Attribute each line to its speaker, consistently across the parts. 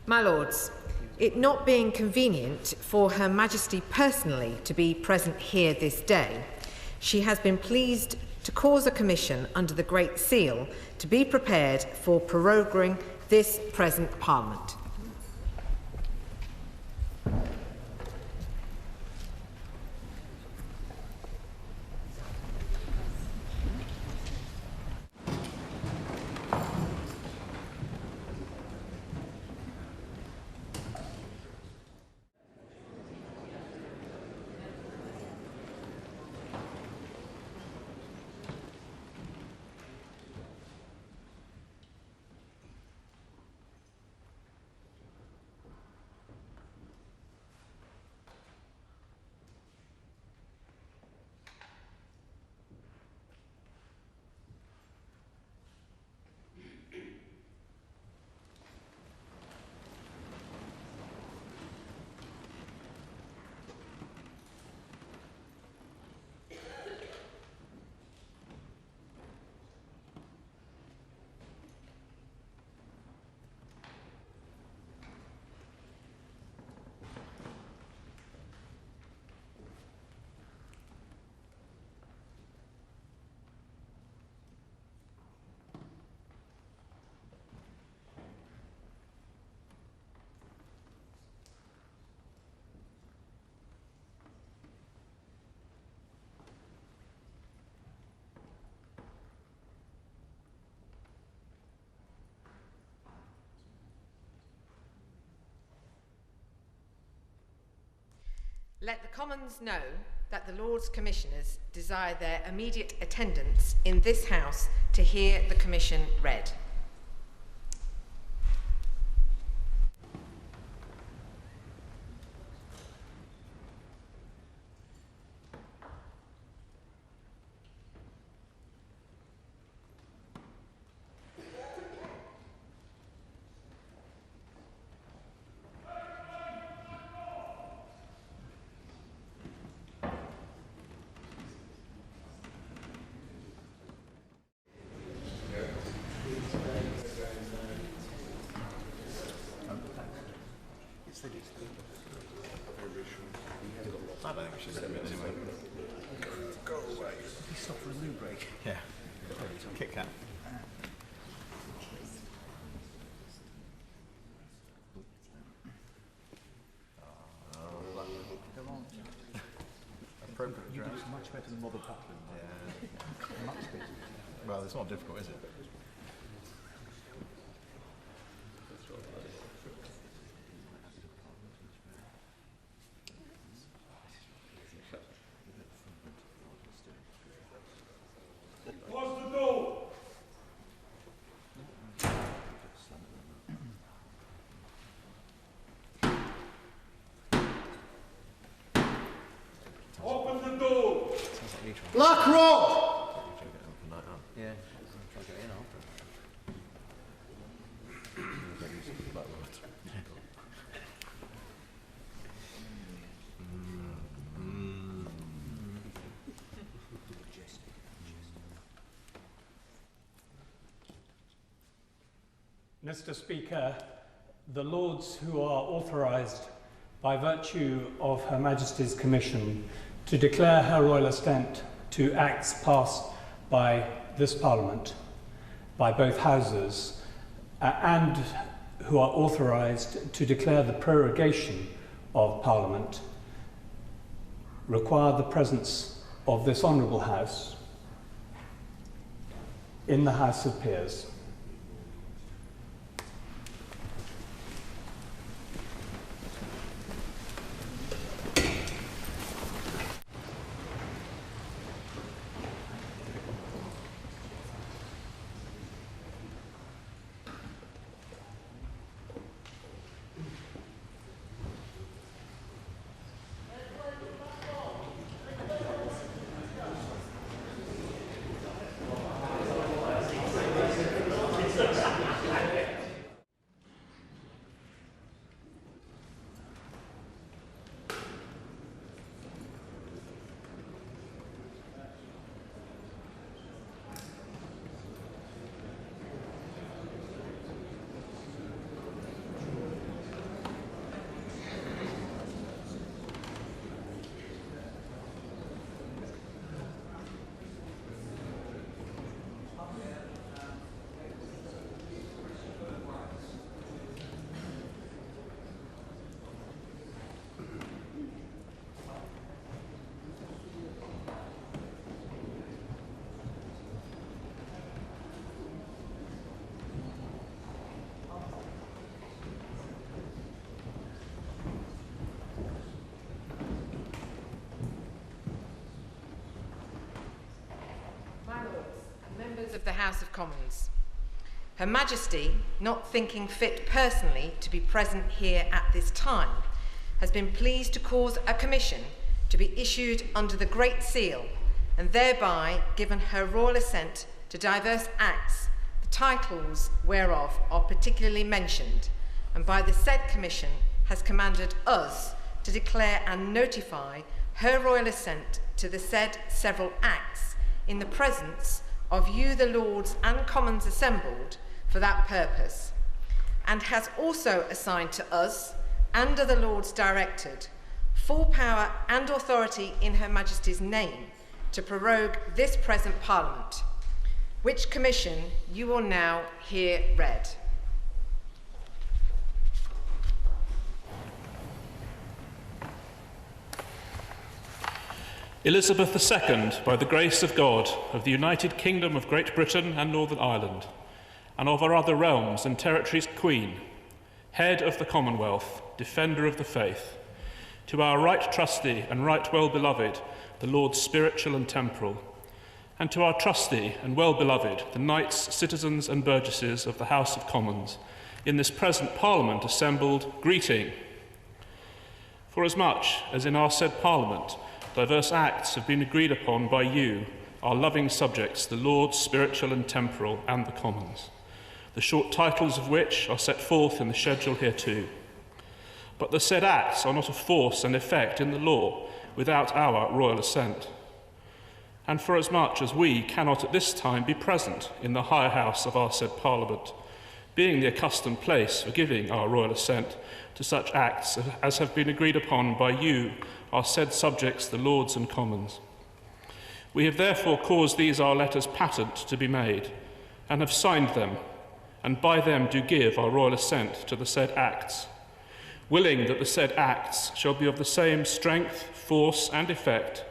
Speaker 1: My Lords, it not being convenient for Her Majesty personally to be present here this day, she has been pleased to cause a commission under the Great Seal to be prepared for proroguing this present Parliament. Let the Commons know that the Lords Commissioners desire their immediate attendance in this House to hear the Commission read.
Speaker 2: I don't think we should send it anyway.
Speaker 3: Go away. You stop for a loo break.
Speaker 2: Yeah. Kit Kat. Appropriate dress.
Speaker 3: Much better than Mother Patlin.
Speaker 2: Yeah.
Speaker 3: Much better.
Speaker 2: Well, it's not difficult, is it?
Speaker 3: Black Rod!
Speaker 2: Yeah.
Speaker 4: Mr. Speaker, the Lords who are authorised by virtue of Her Majesty's Commission to declare Her Royal Assent to acts passed by this Parliament, by both Houses, and who are authorised to declare the prorogation of Parliament, require the presence of this Honourable House in the House of Peers.
Speaker 1: the House of Commons. Her Majesty, not thinking fit personally to be present here at this time, has been pleased to cause a commission to be issued under the Great Seal and thereby given her royal assent to diverse acts, the titles whereof are particularly mentioned, and by the said commission has commanded us to declare and notify her royal assent to the said several acts in the presence of you, the Lords and Commons assembled for that purpose, and has also assigned to us, and the Lords directed, full power and authority in Her Majesty's name to prorogue this present Parliament, which commission you will now hear read.
Speaker 5: Elizabeth II, by the grace of God, of the United Kingdom of Great Britain and Northern Ireland, and of our other realms and territories, Queen, Head of the Commonwealth, Defender of the Faith, to our right trustee and right well-beloved, the Lords spiritual and temporal, and to our trustee and well-beloved, the knights, citizens and burgesses of the House of Commons, in this present Parliament assembled, greeting. Forasmuch as in our said Parliament diverse acts have been agreed upon by you, our loving subjects, the Lords spiritual and temporal, and the Commons, the short titles of which are set forth in the schedule hereto. But the said acts are not of force and effect in the law without our royal assent. And forasmuch as we cannot at this time be present in the higher house of our said Parliament, being the accustomed place for giving our royal assent to such acts as have been agreed upon by you, our said subjects, the Lords and Commons, we have therefore caused these our letters patent to be made, and have signed them, and by them do give our royal assent to the said acts, willing that the said acts shall be of the same strength, force, and effect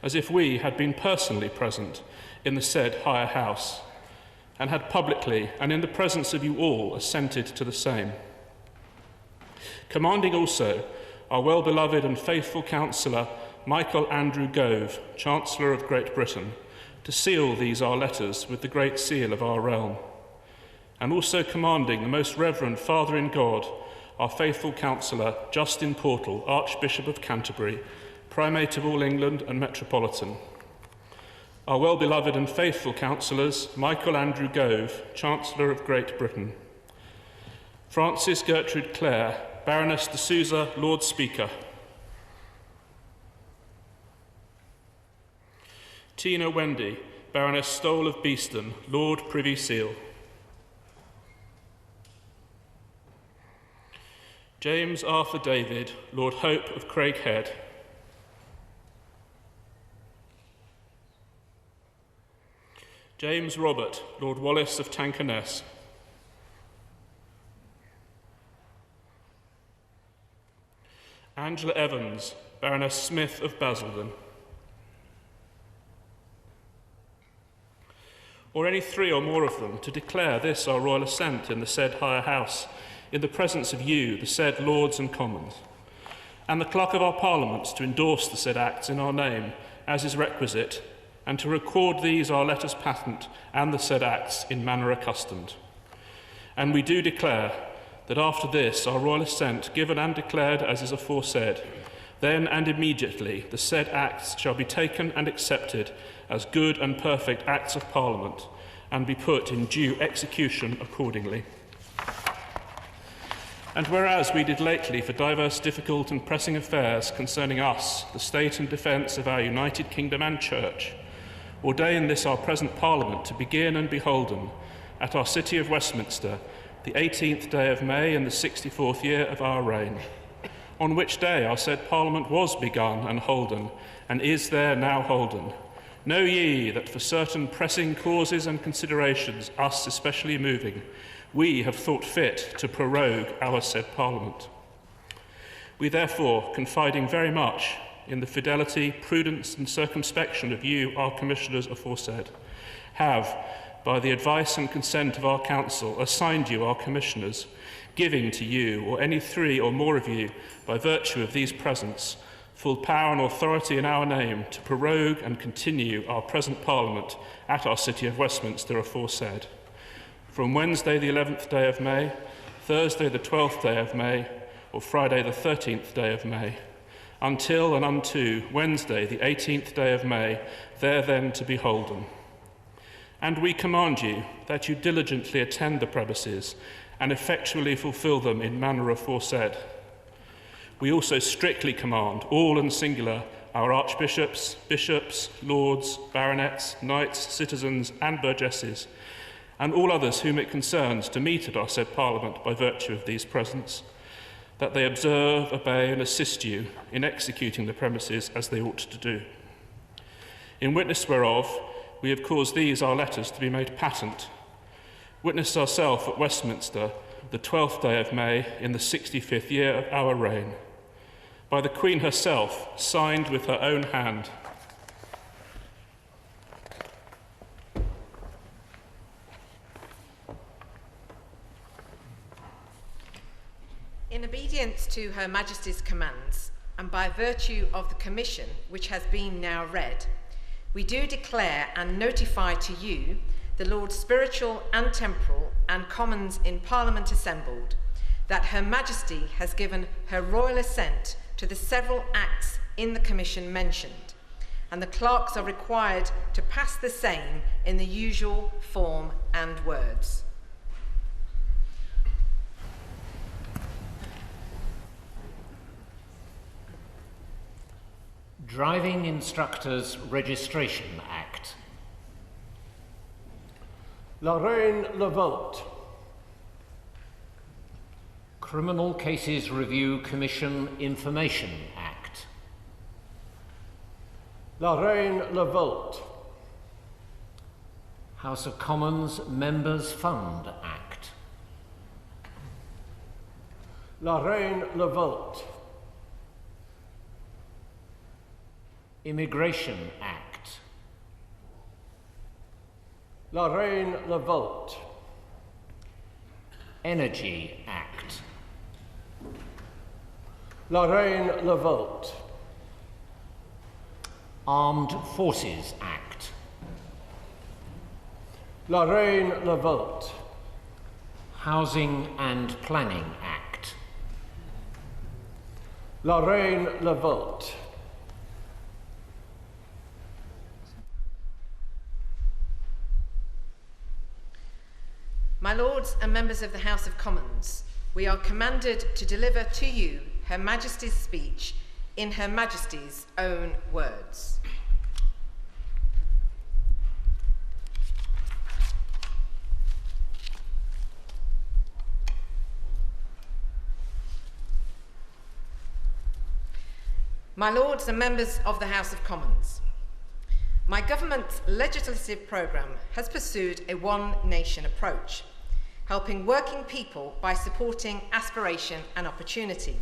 Speaker 5: as if we had been personally present in the said higher house, and had publicly and in the presence of you all assented to the same. Commanding also our well-beloved and faithful counsellor, Michael Andrew Gove, Chancellor of Great Britain, to seal these our letters with the great seal of our realm, and also commanding the most reverend Father in God, our faithful counsellor, Justin Portal, Archbishop of Canterbury, Primate of all England and Metropolitan, our well-beloved and faithful counsellors, Michael Andrew Gove, Chancellor of Great Britain, Frances Gertrude Clare, Baroness de Souza, Lord Speaker, Tina Wendy, Baroness Stowell of Beeston, Lord Privy Seal, James Arthur David, Lord Hope of Craighead, James Robert, Lord Wallace of Tankernes, Angela Evans, Baroness Smith of Basildon, or any three or more of them, to declare this our royal assent in the said higher house, in the presence of you, the said Lords and Commons, and the Clerk of our Parliaments to endorse the said acts in our name, as is requisite, and to record these our letters patent and the said acts in manner accustomed. And we do declare that after this our royal assent, given and declared as is aforesaid, then and immediately the said acts shall be taken and accepted as good and perfect acts of Parliament, and be put in due execution accordingly. And whereas we did lately for divers difficult and pressing affairs concerning us, the state and defence of our United Kingdom and Church, ordain this our present Parliament to begin and be holden at our city of Westminster, the 18th day of May in the 64th year of our reign, on which day our said Parliament was begun and holden, and is there now holden. Know ye that for certain pressing causes and considerations, us especially moving, we have thought fit to prorogue our said Parliament. We therefore, confiding very much in the fidelity, prudence and circumspection of you, our commissioners aforesaid, have, by the advice and consent of our council, assigned you our commissioners, giving to you, or any three or more of you, by virtue of these presents, full power and authority in our name to prorogue and continue our present Parliament at our City of Westminster aforesaid, from Wednesday the 11th day of May, Thursday the 12th day of May, or Friday the 13th day of May, until and unto Wednesday the 18th day of May, there then to be holden. And we command you that you diligently attend the premises and effectually fulfil them in manner aforesaid. We also strictly command all and singular our archbishops, bishops, lords, baronets, knights, citizens and burgesses, and all others whom it concerns to meet at our said Parliament by virtue of these presents, that they observe, obey and assist you in executing the premises as they ought to do. In witness whereof, we have caused these our letters to be made patent. Witnessed ourselves at Westminster, the 12th day of May, in the 65th year of our reign, by the Queen herself, signed with her own hand.
Speaker 1: In obedience to Her Majesty's commands, and by virtue of the commission which has been now read, we do declare and notify to you, the Lords Spiritual and Temporal and Commons in Parliament assembled, that Her Majesty has given her royal assent to the several acts in the commission mentioned, and the clerks are required to pass the same in the usual form and words.
Speaker 6: Driving Instructors Registration Act.
Speaker 3: La Reine le vote.
Speaker 6: Criminal Cases Review Commission Information Act.
Speaker 3: La Reine le vote.
Speaker 6: House of Commons Members Fund Act.
Speaker 3: La Reine le vote.
Speaker 6: Immigration Act.
Speaker 3: La Reine le vote.
Speaker 6: Energy Act.
Speaker 3: La Reine le vote.
Speaker 6: Armed Forces Act.
Speaker 3: La Reine le vote.
Speaker 6: Housing and Planning Act.
Speaker 3: La Reine le vote.
Speaker 1: My Lords and members of the House of Commons, we are commanded to deliver to you Her Majesty's speech in Her Majesty's own words. My Lords and members of the House of Commons, my government's legislative programme has pursued a one-nation approach, helping working people by supporting aspiration and opportunity.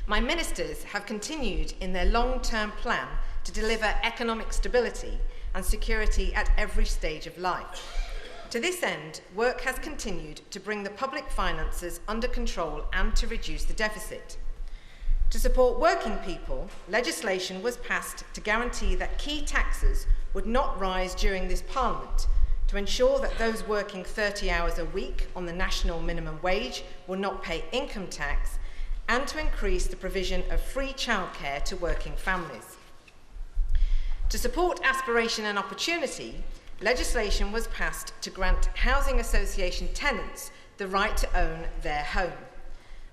Speaker 1: My ministers have continued in their long-term plan to deliver economic stability and security at every stage of life. To this end, work has continued to bring the public finances under control and to reduce the deficit. To support working people, legislation was passed to guarantee that key taxes would not rise during this Parliament, to ensure that those working 30 hours a week on the national minimum wage will not pay income tax, and to increase the provision of free childcare to working families. To support aspiration and opportunity, legislation was passed to grant housing association tenants the right to own their home.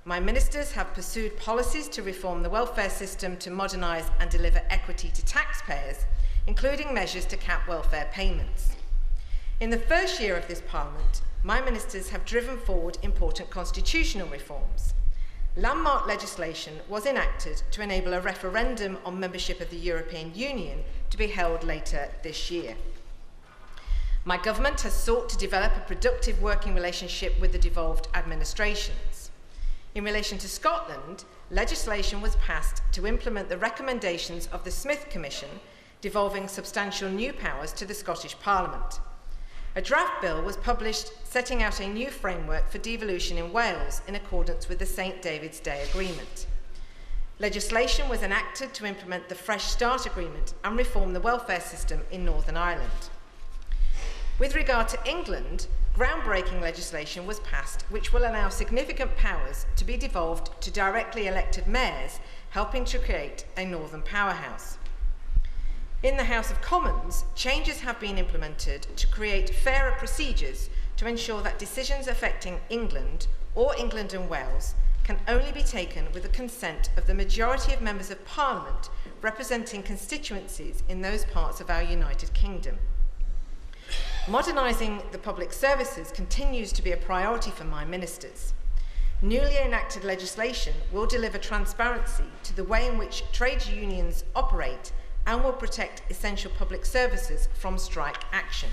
Speaker 1: My ministers have pursued policies to reform the welfare system to modernise and deliver equity to taxpayers, including measures to cap welfare payments. In the first year of this Parliament, my ministers have driven forward important constitutional reforms. Landmark legislation was enacted to enable a referendum on membership of the European Union to be held later this year. My government has sought to develop a productive working relationship with the devolved administrations. In relation to Scotland, legislation was passed to implement the recommendations of the Smith Commission, devolving substantial new powers to the Scottish Parliament. A draft bill was published setting out a new framework for devolution in Wales in accordance with the St David's Day Agreement. Legislation was enacted to implement the Fresh Start Agreement and reform the welfare system in Northern Ireland. With regard to England, groundbreaking legislation was passed which will allow significant powers to be devolved to directly elected mayors, helping to create a northern powerhouse. In the House of Commons, changes have been implemented to create fairer procedures to ensure that decisions affecting England or England and Wales can only be taken with the consent of the majority of members of Parliament representing constituencies in those parts of our United Kingdom. Modernising the public services continues to be a priority for my ministers. Newly enacted legislation will deliver transparency to the way in which trade unions operate and will protect essential public services from strike action.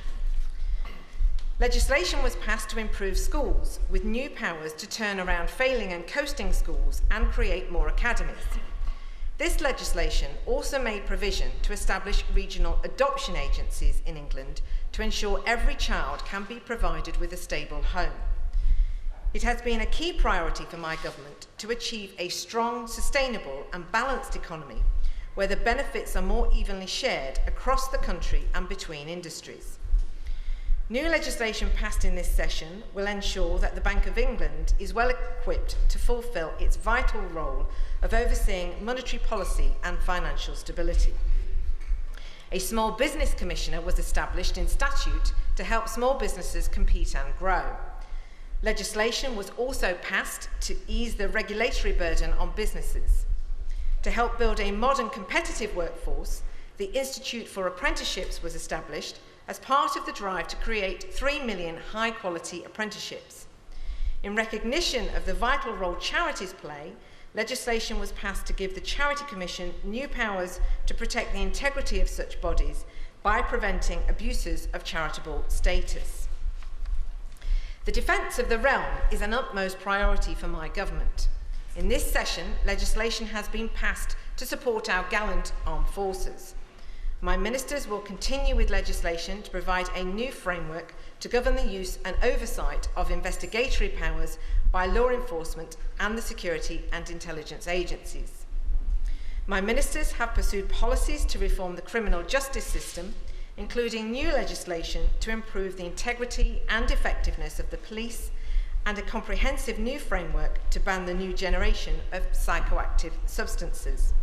Speaker 1: Legislation was passed to improve schools, with new powers to turn around failing and coasting schools and create more academies. This legislation also made provision to establish regional adoption agencies in England to ensure every child can be provided with a stable home. It has been a key priority for my government to achieve a strong, sustainable and balanced economy where the benefits are more evenly shared across the country and between industries. New legislation passed in this session will ensure that the Bank of England is well equipped to fulfil its vital role of overseeing monetary policy and financial stability. A Small Business Commissioner was established in statute to help small businesses compete and grow. Legislation was also passed to ease the regulatory burden on businesses. To help build a modern competitive workforce, the Institute for Apprenticeships was established as part of the drive to create 3 million high-quality apprenticeships. In recognition of the vital role charities play, legislation was passed to give the Charity Commission new powers to protect the integrity of such bodies by preventing abuses of charitable status. The defence of the realm is an utmost priority for my government. In this session, legislation has been passed to support our gallant armed forces. My ministers will continue with legislation to provide a new framework to govern the use and oversight of investigatory powers by law enforcement and the security and intelligence agencies. My ministers have pursued policies to reform the criminal justice system, including new legislation to improve the integrity and effectiveness of the police and a comprehensive new framework to ban the new generation of psychoactive substances.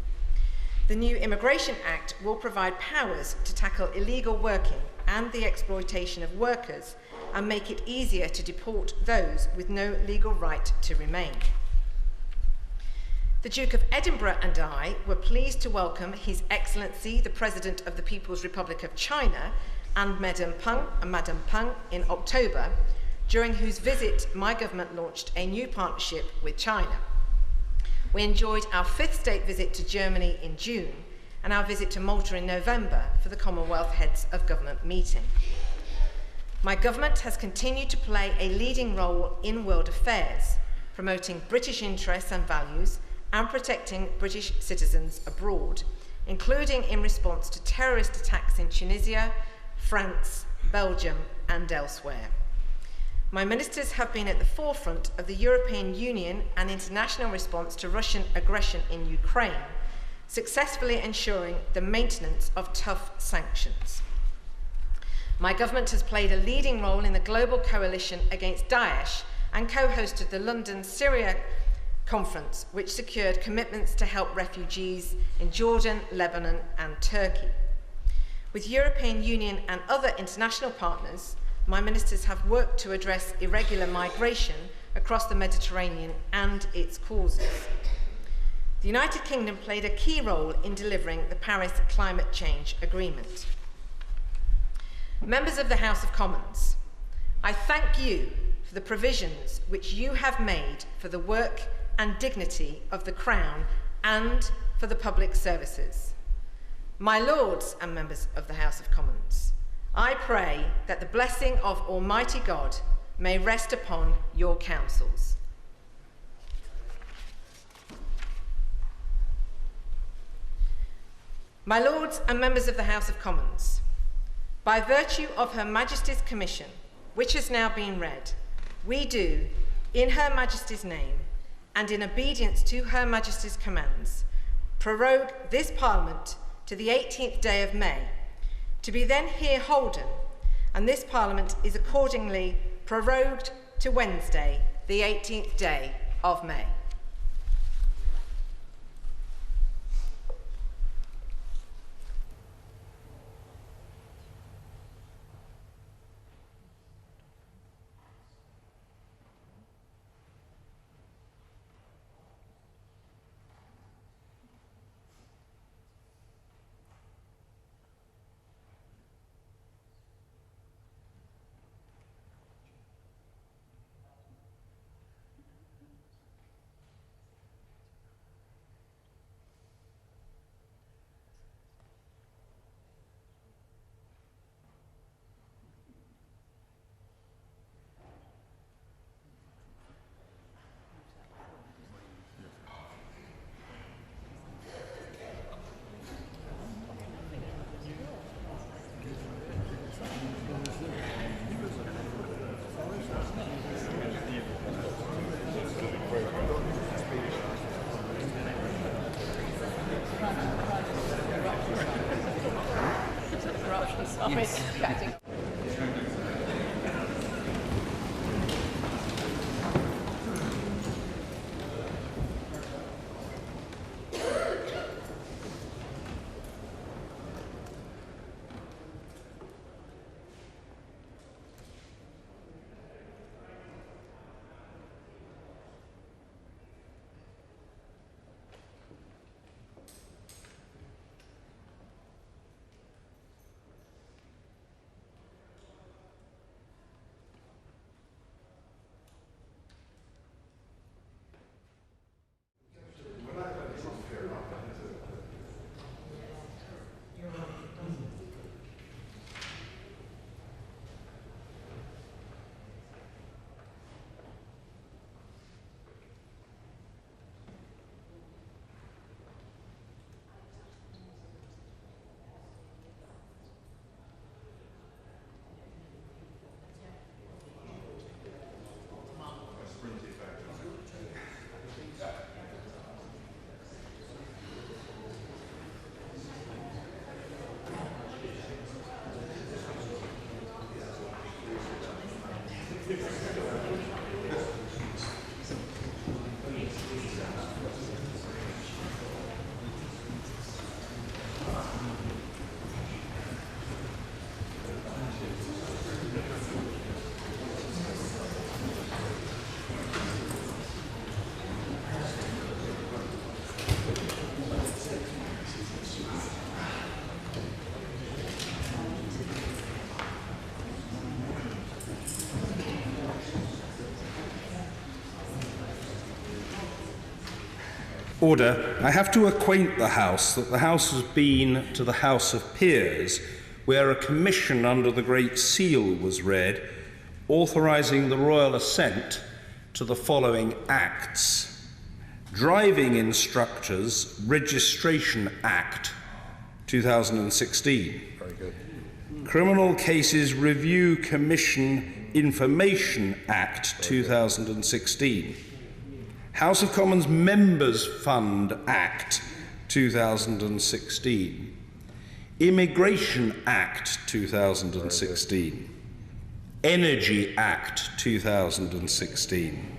Speaker 1: The new Immigration Act will provide powers to tackle illegal working and the exploitation of workers and make it easier to deport those with no legal right to remain. The Duke of Edinburgh and I were pleased to welcome His Excellency the President of the People's Republic of China and Madame Peng in October, during whose visit my government launched a new partnership with China. We enjoyed our 5th state visit to Germany in June and our visit to Malta in November for the Commonwealth Heads of Government meeting. My government has continued to play a leading role in world affairs, promoting British interests and values and protecting British citizens abroad, including in response to terrorist attacks in Tunisia, France, Belgium and elsewhere. My ministers have been at the forefront of the European Union and international response to Russian aggression in Ukraine, successfully ensuring the maintenance of tough sanctions. My government has played a leading role in the global coalition against Daesh and co-hosted the London Syria conference, which secured commitments to help refugees in Jordan, Lebanon and Turkey. With European Union and other international partners, my ministers have worked to address irregular migration across the Mediterranean and its causes. The United Kingdom played a key role in delivering the Paris Climate Change Agreement. Members of the House of Commons, I thank you for the provisions which you have made for the work and dignity of the Crown and for the public services. My Lords and members of the House of Commons, I pray that the blessing of Almighty God may rest upon your councils. My Lords and members of the House of Commons, by virtue of Her Majesty's Commission, which has now been read, we do, in Her Majesty's name, and in obedience to Her Majesty's commands, prorogue this Parliament to the 18th day of May, to be then here holden, and this Parliament is accordingly prorogued to Wednesday, the 18th day of May.
Speaker 7: Order. I have to acquaint the House that the House has been to the House of Peers, where a commission under the Great Seal was read, authorising the royal assent to the following acts: Driving Instructors Registration Act 2016.
Speaker 2: Very good.
Speaker 7: Criminal Cases Review Commission Information Act 2016. House of Commons Members Fund Act 2016. Immigration Act 2016. Energy Act 2016.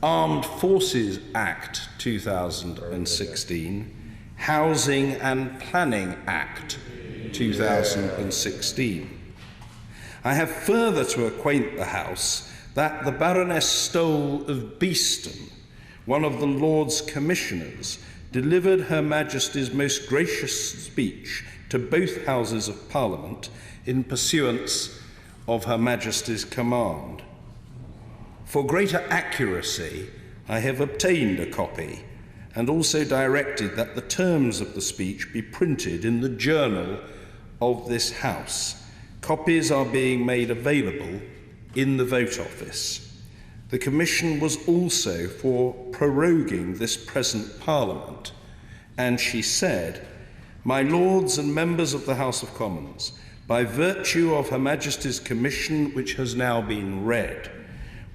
Speaker 7: Armed Forces Act 2016. Housing and Planning Act 2016. I have further to acquaint the House that the Baroness Stowell of Beeston, one of the Lords Commissioners, delivered Her Majesty's most gracious speech to both Houses of Parliament in pursuance of Her Majesty's command. For greater accuracy, I have obtained a copy and also directed that the terms of the speech be printed in the journal of this House. Copies are being made available in the vote office. The Commission was also for proroguing this present Parliament, and she said, "My Lords and members of the House of Commons, by virtue of Her Majesty's Commission, which has now been read,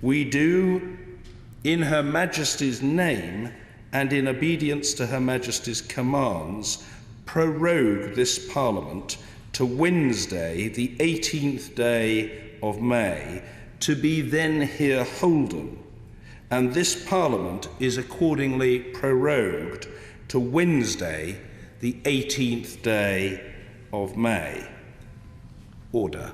Speaker 7: we do, in Her Majesty's name and in obedience to Her Majesty's commands, prorogue this Parliament to Wednesday, the 18th day of May, to be then here holden, and this Parliament is accordingly prorogued to Wednesday, the 18th day of May. Order.